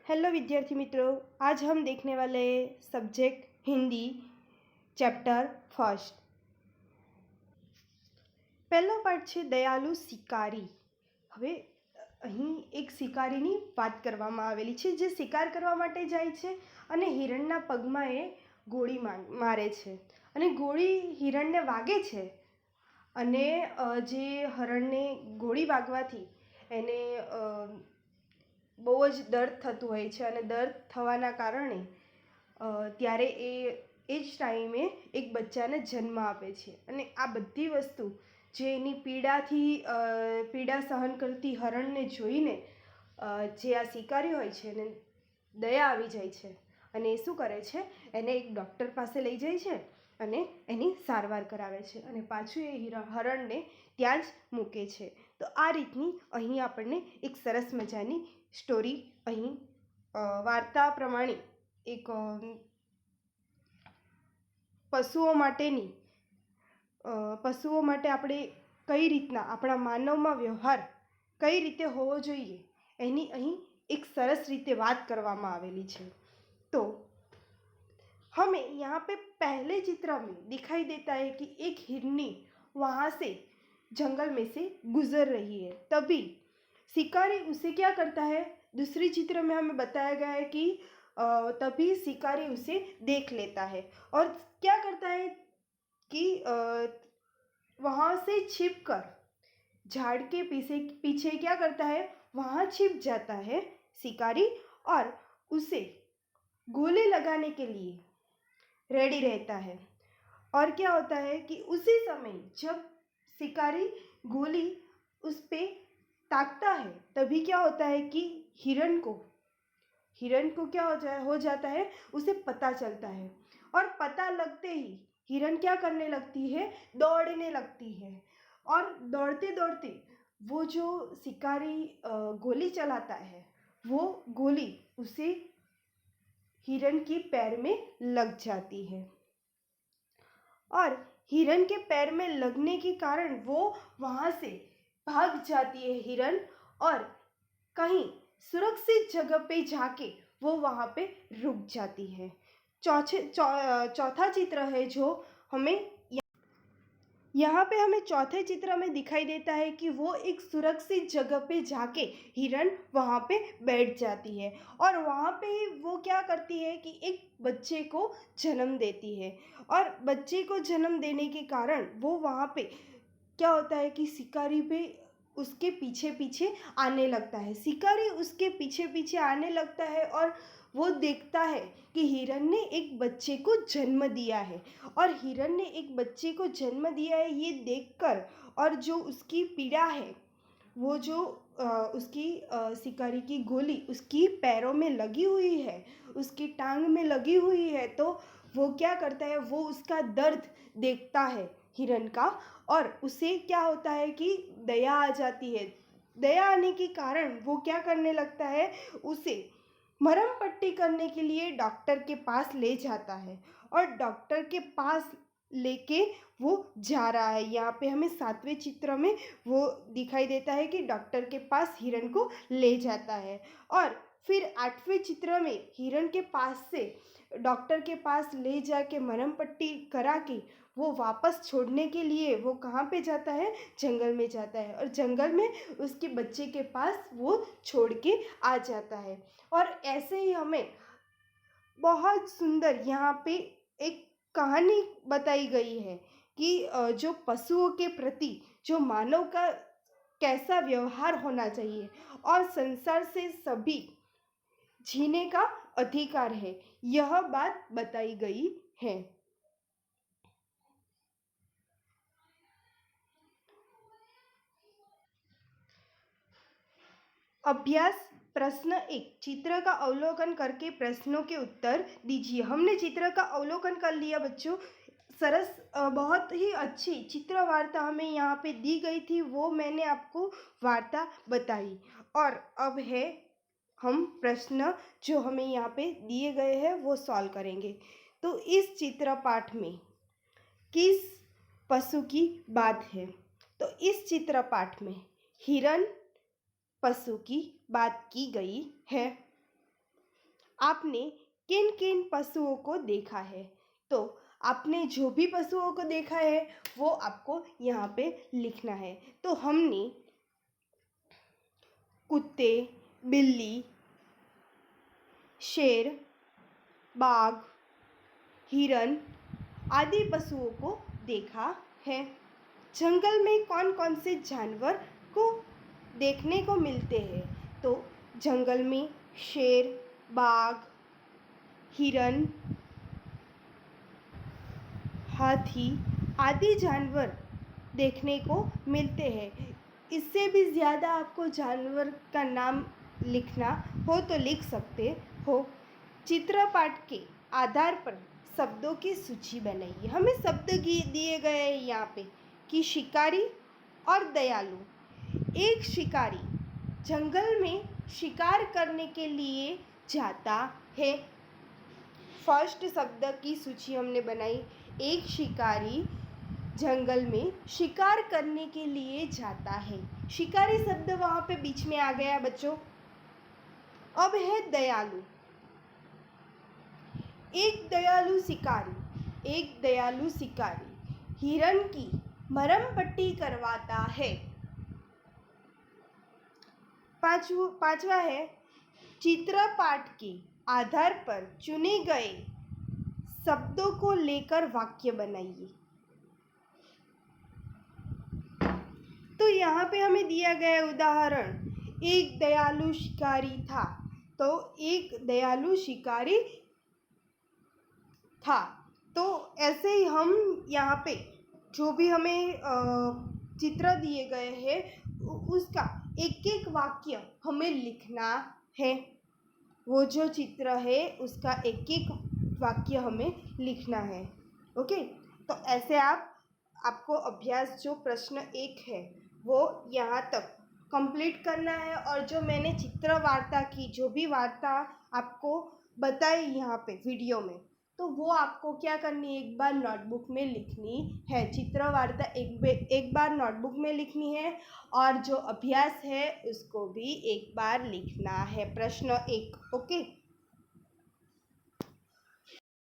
Hello विद्यार्थी मित्रों, आज हम देखने वाले सब्जेक्ट हिंदी चैप्टर फर्स्ट। પહેલો પાઠ છે દયાલુ શિકારી। હવે અહીં એક શિકારીની વાત કરવામાં આવેલી છે જે શિકાર કરવા માટે જાય છે અને હિરણના પગમાં એ ગોળી મારે છે અને ગોળી હિરણને વાગે છે અને જે હરણને ગોળી વાગવાથી એને બહુ જ દર્દ થતું હોય છે અને દર્દ થવાના કારણે ત્યારે એ જ ટાઈમે એક બચ્ચાને જન્મ આપે છે અને આ બધી વસ્તુ જે એની પીડા સહન કરતી હરણને જોઈને જે આ શિકારી હોય છે એને દયા આવી જાય છે અને એ શું કરે છે, એને એક ડૉક્ટર પાસે લઈ જાય છે અને એની સારવાર કરાવે છે અને પાછું એ હરણને ત્યાં જ મૂકે છે। તો આ રીતની અહીં આપણને એક સરસ મજાની સ્ટોરી અહીં વાર્તા પ્રમાણે એક પશુઓ માટે આપણે કઈ રીતના આપણા માનવમાં વ્યવહાર કઈ રીતે હોવો જોઈએ એની અહીં एक सरस रीते बात કરવામાં आवेली है। तो हमें यहाँ पे पहले चित्र में दिखाई देता है कि एक हिरनी वहाँ से जंगल में से गुजर रही है, तभी शिकारी उसे क्या करता है, दूसरी चित्र में हमें बताया गया है कि तभी शिकारी उसे देख लेता है और क्या करता है कि वहाँ से छिपकर झाड़ के पीछे क्या करता है, वहाँ छिप जाता है शिकारी और उसे गोली लगाने के लिए रेडी रहता है। और क्या होता है कि उसी समय जब शिकारी गोली उस पे ताकता है तभी क्या होता है कि हिरण को क्या हो जाता है, उसे पता चलता है और पता लगते ही हिरण क्या करने लगती है, दौड़ने लगती है और दौड़ते दौड़ते वो जो शिकारी गोली चलाता है वो गोली उसे हिरण के पैर में लग जाती है और हिरण के पैर में लगने के कारण वो वहाँ से भाग जाती है हिरण और कहीं सुरक्षित जगह पे जाके वो वहाँ पे रुक जाती है। चौथा चित्र है जो हमें यहाँ पे हमें चौथे चित्र में दिखाई देता है कि वो एक सुरक्षित जगह पे जाके हिरण वहाँ पे बैठ जाती है और वहाँ पे ही वो क्या करती है कि एक बच्चे को जन्म देती है और बच्चे को जन्म देने के कारण वो वहाँ पे क्या होता है कि शिकारी पे उसके पीछे पीछे आने लगता है, शिकारी उसके पीछे पीछे आने लगता है और वो देखता है कि हिरण ने एक बच्चे को जन्म दिया है और हिरण ने एक बच्चे को जन्म दिया है ये देखकर और जो उसकी पीड़ा है वो जो उसकी शिकारी की गोली उसकी पैरों में लगी हुई है, उसकी टांग में लगी हुई है, तो वो क्या करता है, वो उसका दर्द देखता है हिरण का और उसे क्या होता है कि दया आ जाती है। दया आने के कारण वो क्या करने लगता है, उसे मरहम पट्टी करने के लिए डॉक्टर के पास ले जाता है और डॉक्टर के पास लेके वो जा रहा है। यहाँ पे हमें 7वें चित्र में वो दिखाई देता है कि डॉक्टर के पास हिरण को ले जाता है और फिर 8वें चित्र में हिरण के पास से डॉक्टर के पास ले जाके मरहम पट्टी करा के वो वापस छोड़ने के लिए वो कहाँ पे जाता है, जंगल में जाता है और जंगल में उसके बच्चे के पास वो छोड़ के आ जाता है। और ऐसे ही हमें बहुत सुंदर यहाँ पे एक कहानी बताई गई है कि जो पशुओं के प्रति जो मानव का कैसा व्यवहार होना चाहिए और संसार से सभी जीने का अधिकार है, यह बात बताई गई है। अभ्यास प्रश्न 1, चित्र का अवलोकन करके प्रश्नों के उत्तर दीजिए। हमने चित्र का अवलोकन कर लिया बच्चों, सरस बहुत ही अच्छी चित्र वार्ता हमें यहाँ पे दी गई थी, वो मैंने आपको वार्ता बताई और अब है हम प्रश्न जो हमें यहाँ पे दिए गए हैं वो सॉल्व करेंगे। तो इस चित्र पाठ में किस पशु की बात है, तो इस चित्र पाठ में हिरण पशु की बात की गई है। आपने किन किन पशुओं को देखा है? तो आपने जो भी पशुओं को देखा है वो आपको यहाँ पे लिखना है। तो हमने कुत्ते, बिल्ली, शेर, बाघ, हिरन आदि पशुओं को देखा है। जंगल में कौन कौन से जानवर को देखने को मिलते हैं? तो जंगल में शेर, बाघ, हिरन, हाथी आदि जानवर देखने को मिलते हैं। इससे भी ज़्यादा आपको जानवर का नाम लिखना हो तो लिख सकते हो। चित्रपाठ के आधार पर शब्दों की सूची बनाइए। हमें शब्द दिए गए हैं यहाँ पे कि शिकारी और दयालु। एक शिकारी जंगल में शिकार करने के लिए जाता है। फर्स्ट शब्द की सूची हमने बनाई। एक शिकारी जंगल में शिकार करने के लिए जाता है। शिकारी शब्द वहाँ पे बीच में आ गया बच्चों। अब है दयालु। एक दयालु शिकारी हिरन की मरम पट्टी करवाता है। पांचवा है चित्रपाठ के आधार पर चुने गए शब्दों को लेकर वाक्य बनाइए। तो यहाँ पे हमें दिया गया उदाहरण, एक दयालु शिकारी था। तो एक दयालु शिकारी था। तो ऐसे ही हम यहाँ पे जो भी हमें चित्र दिए गए हैं उसका एक एक वाक्य हमें लिखना है। वो जो चित्र है उसका एक एक वाक्य हमें लिखना है। ओके, तो ऐसे आपको अभ्यास जो प्रश्न 1 है वो यहाँ तक कंप्लीट करना है। और जो मैंने चित्र वार्ता की, जो भी वार्ता आपको बताई यहाँ पे वीडियो में, तो वो आपको क्या करनी है, एक बार नोटबुक में लिखनी है। चित्र वार्ता एक बार नोटबुक में लिखनी है और जो अभ्यास है उसको भी एक बार लिखना है, प्रश्न 1। ओके।